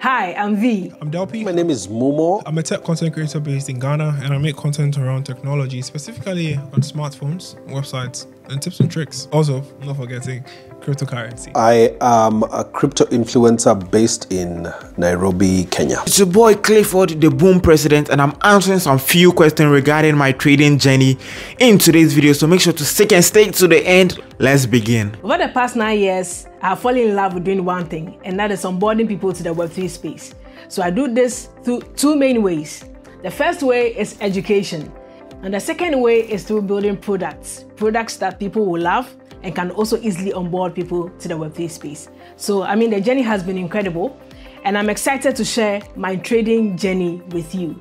Hi, I'm V. I'm Delpy. My name is Momo. I'm a tech content creator based in Ghana, and I make content around technology, specifically on smartphones, websites, and tips and tricks. Also, not forgetting cryptocurrency. I am a crypto influencer based in Nairobi, Kenya. It's your boy Clifford, the Boom President, and I'm answering some few questions regarding my trading journey in today's video. So make sure to stick and stay to the end. Let's begin. Over the past 9 years, I have fallen in love with doing one thing, and that is onboarding people to the Web3 space. So I do this through two main ways. The first way is education, and the second way is through building products that people will love and can also easily onboard people to the Web3 space. So, the journey has been incredible, and I'm excited to share my trading journey with you.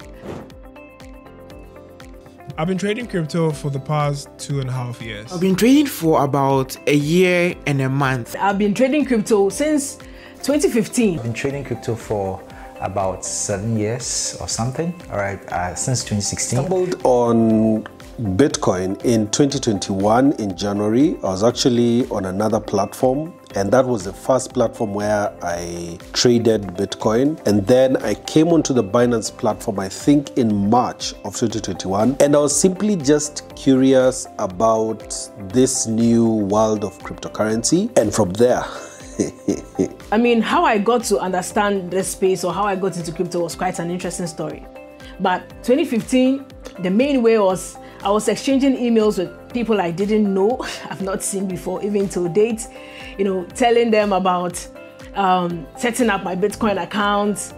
I've been trading crypto for the past 2.5 years. I've been trading for about a year and a month. I've been trading crypto since 2015. I've been trading crypto for about 7 years or something, all right, since 2016. Stumbled on Bitcoin in 2021 in January. I was actually on another platform, and that was the first platform where I traded Bitcoin. And then I came onto the Binance platform, I think in March of 2021. And I was simply just curious about this new world of cryptocurrency. And from there, how I got to understand this space or how I got into crypto was quite an interesting story. But 2015, the main way was I was exchanging emails with people I didn't know, I've not seen before, even till date, telling them about setting up my Bitcoin account,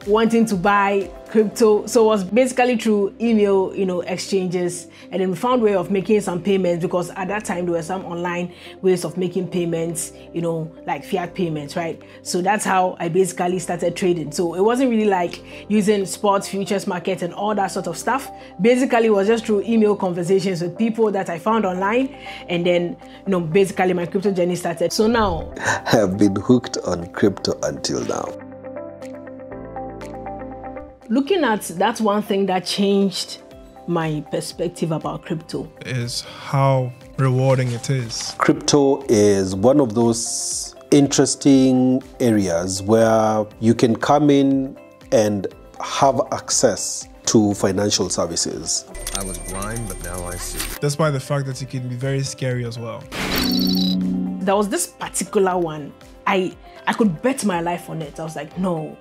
wanting to buy crypto. So it was basically through email, exchanges, and then we found a way of making some payments, because at that time there were some online ways of making payments, like fiat payments, right? So that's how I basically started trading. So it wasn't really like using sports, futures market and all that sort of stuff. Basically it was just through email conversations with people that I found online, and then, basically my crypto journey started. So now I've been hooked on crypto until now. Looking at that, one thing that changed my perspective about crypto is how rewarding it is. Crypto is one of those interesting areas where you can come in and have access to financial services. I was blind, but now I see. Despite the fact that it can be very scary as well. There was this particular one, I could bet my life on it. I was like, no,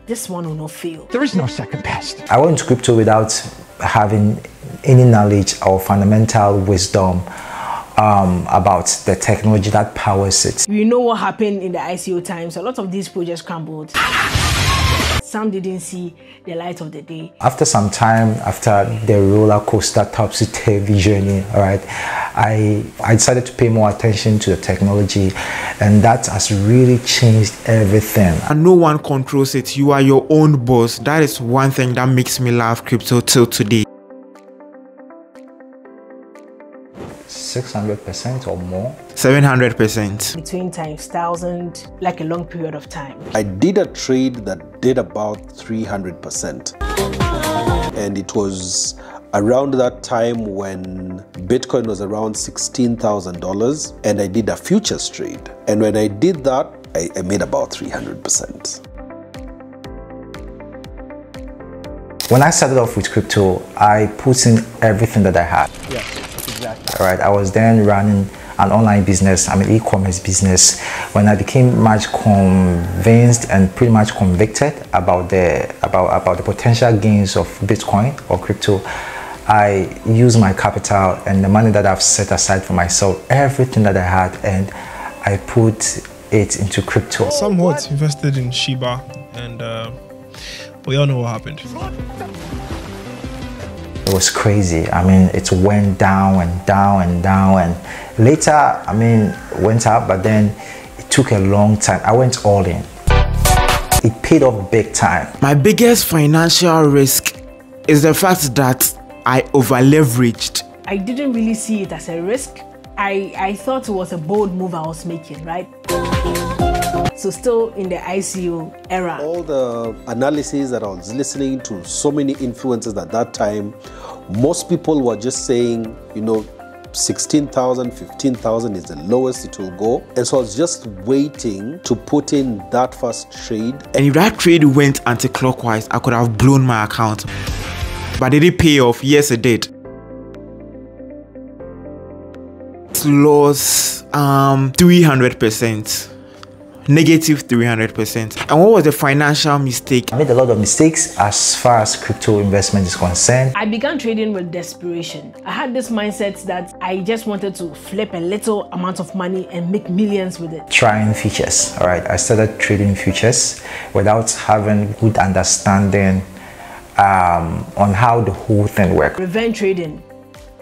this one will not fail. There is no second best. I went into crypto without having any knowledge or fundamental wisdom about the technology that powers it. You know what happened in the ICO times? A lot of these projects crumbled. Some didn't see the light of the day. After some time, after the roller coaster topsy-turvy journey, all right, I decided to pay more attention to the technology, and that has really changed everything. And no one controls it. You are your own boss. That is one thing that makes me love crypto till today. 600% or more. 700%. Between times 1,000, like a long period of time. I did a trade that did about 300%. And it was around that time when Bitcoin was around $16,000, and I did a futures trade. And when I did that, I made about 300%. When I started off with crypto, I put in everything that I had. Yes, exactly. All right, I was then running an online business, e-commerce business. When I became much convinced and pretty much convicted about the potential gains of Bitcoin or crypto, I used my capital and the money that I've set aside for myself, everything that I had, and I put it into crypto. Somewhat invested in Shiba, and we all know what happened. It was crazy. It went down and down and down, and later, went up, but then it took a long time. I went all in. It paid off big time. My biggest financial risk is the fact that I over-leveraged. I didn't really see it as a risk. I thought it was a bold move I was making, right? So still in the ICO era. All the analysis that I was listening to, so many influencers at that time, most people were just saying, 16,000, 15,000 is the lowest it will go. And so I was just waiting to put in that first trade. And if that trade went anti-clockwise, I could have blown my account. But did it pay off? Yes, it did. Lost 300%. Negative 300%. And what was the financial mistake? I made a lot of mistakes as far as crypto investment is concerned. I began trading with desperation. I had this mindset that I just wanted to flip a little amount of money and make millions with it. Trying futures, all right. I started trading futures without having good understanding on how the whole thing works. Revenge trading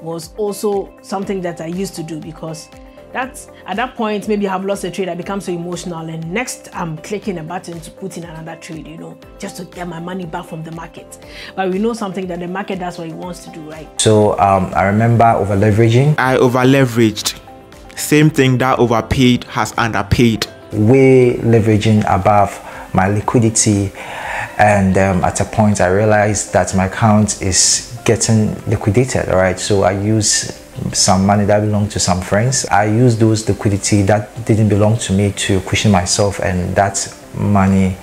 was also something that I used to do, because at that point, maybe I have lost a trade, I become so emotional, and next I'm clicking a button to put in another trade, you know, just to get my money back from the market. But we know something, that the market does what it wants to do, right? So I remember over leveraging. I over leveraged. Same thing, that overpaid has underpaid. Way leveraging above my liquidity, and at a point I realized that my account is getting liquidated, all right? So I use some money that belonged to some friends. I used those liquidity that didn't belong to me to cushion myself, and that money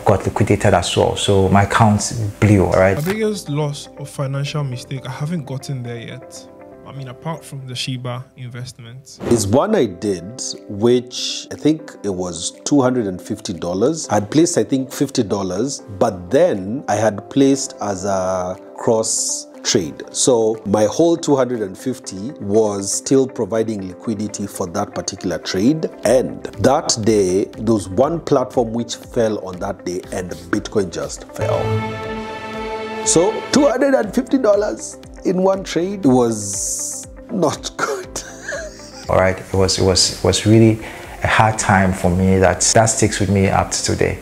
got liquidated as well. So my account blew, all right? My biggest loss or financial mistake, I haven't gotten there yet. I mean, apart from the Shiba investment, is one I did, which I think it was $250. I had placed, I think, $50, but then I had placed as a cross trade. So my whole 250 was still providing liquidity for that particular trade. And that day, there was one platform which fell on that day, and Bitcoin just fell. So $250 in one trade was not good. All right, it was really a hard time for me. That sticks with me up to today.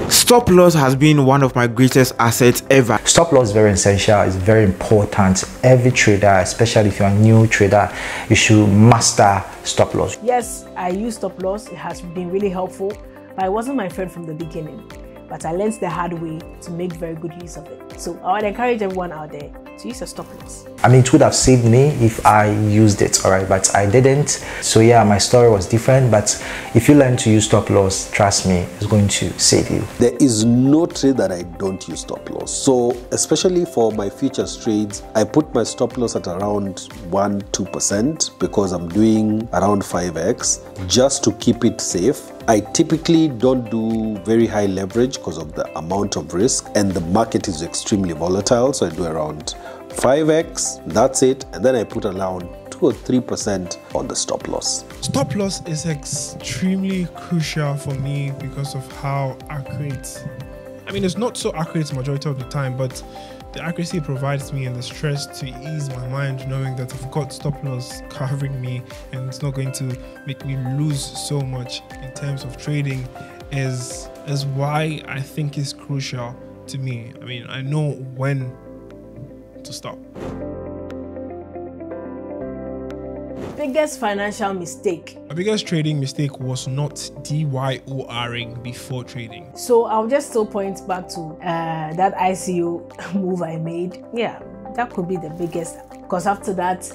Stop loss has been one of my greatest assets ever. Stop loss is very essential, it's very important. Every trader, especially if you're a new trader, you should master stop loss. Yes, I use stop loss. It has been really helpful, but it wasn't my friend from the beginning. But I learned the hard way to make very good use of it. So I would encourage everyone out there to use a stop loss. I mean, it would have saved me if I used it, all right, but I didn't. So yeah, my story was different, but if you learn to use stop loss, trust me, it's going to save you. There is no trade that I don't use stop loss. So especially for my futures trades, I put my stop loss at around 1-2% because I'm doing around 5x just to keep it safe. I typically don't do very high leverage because of the amount of risk, and the market is extremely volatile, so I do around 5x, that's it, and then I put around 2 or 3% on the stop loss. stop loss is extremely crucial for me because of how accurate. I mean, it's not so accurate majority of the time, but the accuracy it provides me and the stress to ease my mind, knowing that I've got stop loss covering me and it's not going to make me lose so much in terms of trading, is why I think it's crucial to me. I mean, I know when to stop. Biggest financial mistake. My biggest trading mistake was not DYORing before trading. So I'll just still point back to that ICO move I made. Yeah, that could be the biggest, because after that,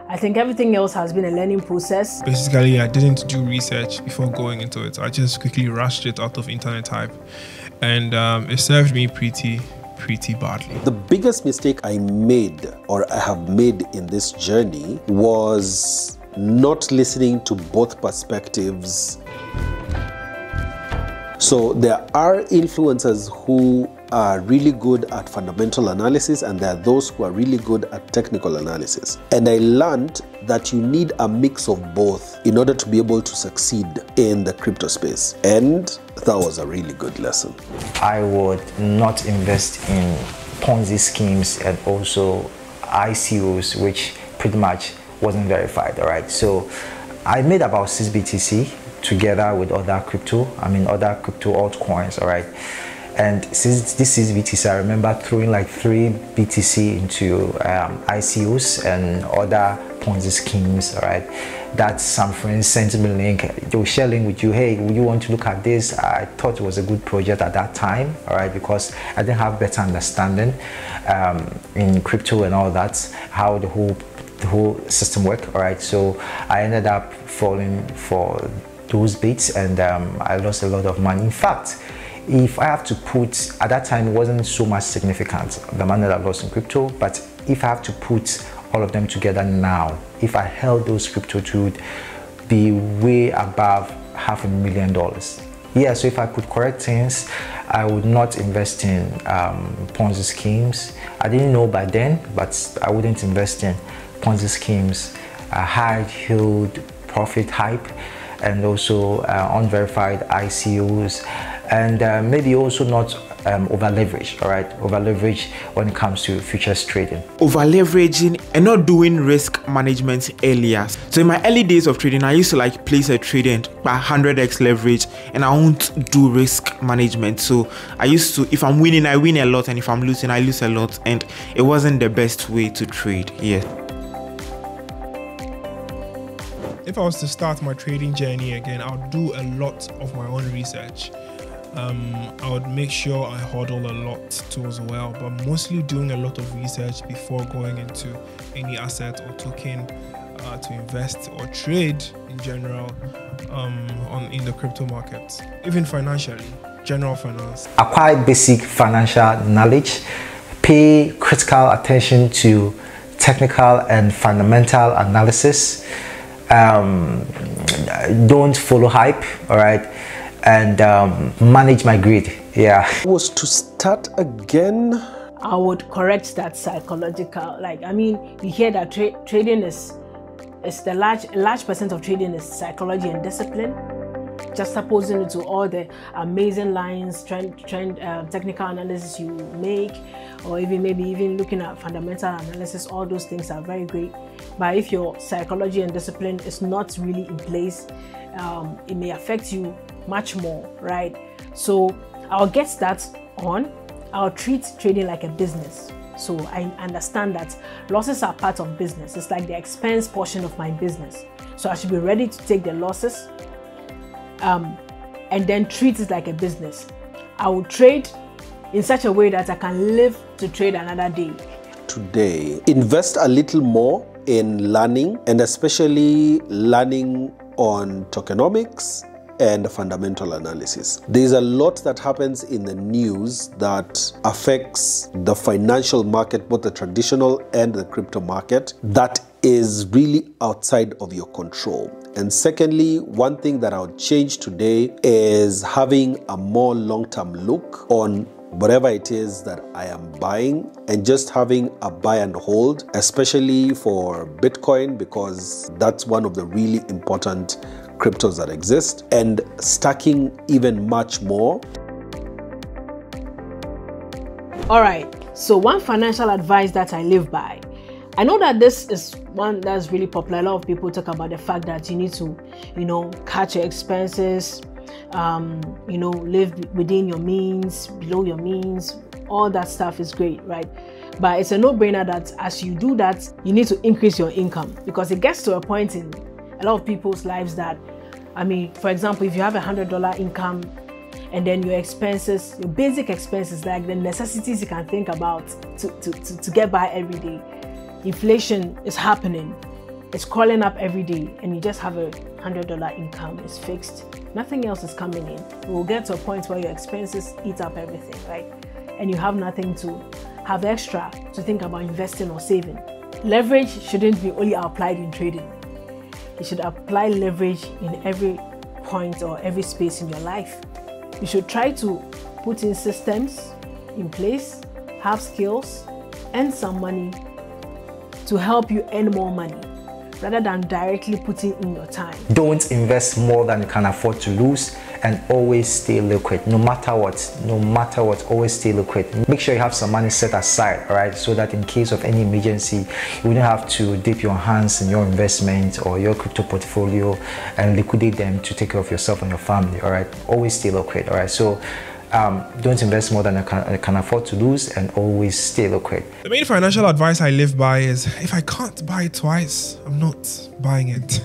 I think everything else has been a learning process. Basically, I didn't do research before going into it. I just quickly rushed it out of internet hype, and it served me pretty badly. The biggest mistake I made, or I have made in this journey, was not listening to both perspectives. So there are influencers who are really good at fundamental analysis, and there are those who are really good at technical analysis. And I learned that you need a mix of both in order to be able to succeed in the crypto space. And that was a really good lesson. I would not invest in Ponzi schemes and also ICOs, which pretty much wasn't verified, all right? So I made about 6 BTC together with other crypto altcoins, all right? And since this is BTC, I remember throwing like 3 BTC into ICOs and other Ponzi schemes, all right? That some friends sent me a link, they will share a link with you. Hey, would you want to look at this? I thought it was a good project at that time, all right, because I didn't have better understanding in crypto and all that, how the whole system work, all right? So I ended up falling for those bits, and I lost a lot of money. In fact, if I have to put, at that time it wasn't so much significant, the money that I lost in crypto, but if I have to put all of them together now, if I held those crypto, it would be way above $500,000. Yeah, so if I could correct things, I would not invest in Ponzi schemes. I didn't know by then, but I wouldn't invest in Ponzi schemes, high yield profit hype, and also unverified ICOs, and maybe also not over leverage, all right? Over leverage when it comes to futures trading. Over leveraging and not doing risk management earlier. So in my early days of trading, I used to like place a trade in by 100x leverage, and I won't do risk management. So I used to, if I'm winning, I win a lot, and if I'm losing, I lose a lot, and it wasn't the best way to trade. Yeah. If I was to start my trading journey again, I'll do a lot of my own research. I would make sure I hodl a lot too as well, but mostly doing a lot of research before going into any asset or token to invest or trade in general in the crypto markets, even financially, general finance. Acquire basic financial knowledge, pay critical attention to technical and fundamental analysis. Don't follow hype, all right, and manage my greed. Yeah. Was to start again, I would correct that psychological, like, I mean, we hear that trading is the large percent of trading is psychology and discipline, just opposing it to all the amazing lines, technical analysis you make, or even looking at fundamental analysis. All those things are very great, but if your psychology and discipline is not really in place, it may affect you much more, right? So I'll get that on. I'll treat trading like a business. So I understand that losses are part of business. It's like the expense portion of my business. So I should be ready to take the losses and then treat it like a business. I will trade in such a way that I can live to trade another day. Today, invest a little more in learning, and especially learning on tokenomics and fundamental analysis. There's a lot that happens in the news that affects the financial market, both the traditional and the crypto market, that is really outside of your control. And secondly, one thing that I would change today is having a more long-term look on whatever it is that I am buying, and just having a buy and hold, especially for Bitcoin, because that's one of the really important cryptos that exist, and stacking even much more. All right, so one financial advice that I live by. I know that this is one that's really popular. A lot of people talk about the fact that you need to, cut your expenses, live within your means, below your means. All that stuff is great, right? But it's a no-brainer that as you do that, you need to increase your income, because it gets to a point in a lot of people's lives that, for example, if you have $100 income and then your expenses, your basic expenses, like the necessities you can think about to get by every day, inflation is happening, it's crawling up every day, and you just have a $100 income, it's fixed, nothing else is coming in. You will get to a point where your expenses eat up everything, right? And you have nothing to have extra to think about investing or saving. Leverage shouldn't be only applied in trading. You should apply leverage in every point or every space in your life. You should try to put in systems in place, have skills, and some money to help you earn more money, rather than directly putting in your time. Don't invest more than you can afford to lose, and always stay liquid. No matter what, always stay liquid. Make sure you have some money set aside, all right, so that in case of any emergency, you wouldn't have to dip your hands in your investment or your crypto portfolio and liquidate them to take care of yourself and your family, all right? Always stay liquid, all right? So Don't invest more than I can afford to lose, and always stay liquid. The main financial advice I live by is, if I can't buy it twice, I'm not buying it.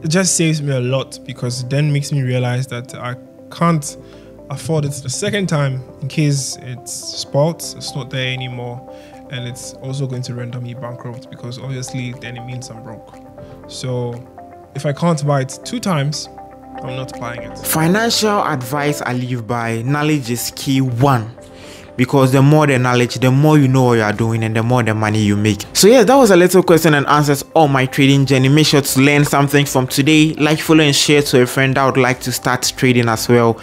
It just saves me a lot, because it then makes me realize that I can't afford it the second time in case it's spoiled, it's not there anymore, and it's also going to render me bankrupt, because obviously then it means I'm broke. So if I can't buy it 2 times, I'm not buying it. Financial advice I live by: knowledge is key 1. Because the more the knowledge, the more you know what you are doing, and the more the money you make. So yeah, that was a little question and answers on my trading journey. Make sure to learn something from today. Like, follow, and share to a friend that would like to start trading as well.